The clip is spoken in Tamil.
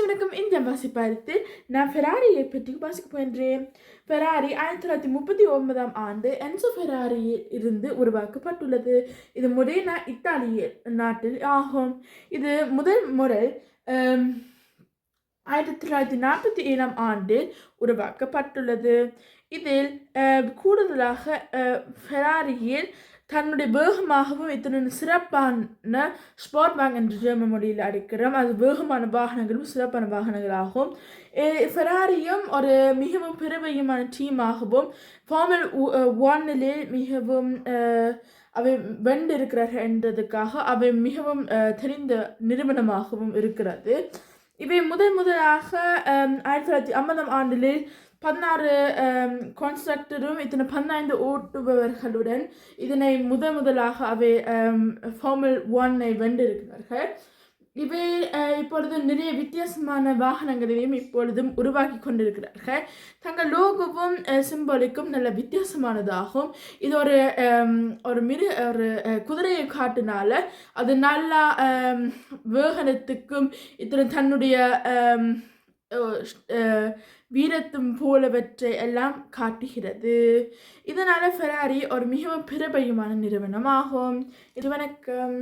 வணக்கம் இந்த வாசிப்பாளத்தில் நான் ஃபெராரியை பற்றி வாசிக்க போகின்றேன். ஃபெராரி 1939ஆம் ஆண்டு என்சோ ஃபெராரியில் இருந்து உருவாக்கப்பட்டுள்ளது. இது மொடேனா இத்தாலிய நாட்டில் ஆகும். இது முதல் முறை 1947ஆம் ஆண்டில் உருவாக்கப்பட்டுள்ளது. இதில் கூடுதலாக ஃபெராரியில் தன்னுடைய வேகமாகவும் இத்தனை சிறப்பான ஸ்போர்ட் வாகன் என்று ஜெர்மன் மொழியில் அழைக்கிறோம். அது வேகமான வாகனங்களும் சிறப்பான வாகனங்களாகும். ஃபெராரியும் ஒரு மிகவும் பிரபலமான டீமாகவும் ஃபார்மல் 1 மிகவும் அவை வென்றிருக்கிறார்கள் என்றதுக்காக அவை மிகவும் தெரிந்த நிறுவனமாகவும் இருக்கிறது. இவை முதலாக 1950ஆம் ஆண்டில் 16 கான்ஸ்ட்ரக்டரும் 15 ஓட்டுபவர்களுடன் இதனை முதலாக அவை ஃபார்மல் 1 வென்றிருக்கிறார்கள். இவை இப்பொழுது நிறைய வித்தியாசமான வாகனங்களையும் இப்பொழுதும் உருவாக்கி கொண்டிருக்கிறார்கள். தங்கள் லோகோவும் சிம்பலிக்கும் நல்ல வித்தியாசமானதாகும். இது ஒரு குதிரையை காட்டினால அது நல்லா வேகனத்துக்கும் தன்னுடைய வீரத்தும் போலவற்றை எல்லாம் காட்டுகிறது. இதனால் ஃபெராரி ஒரு மிகவும் பிரபலமான நிறுவனமாகும். இது வணக்கம்.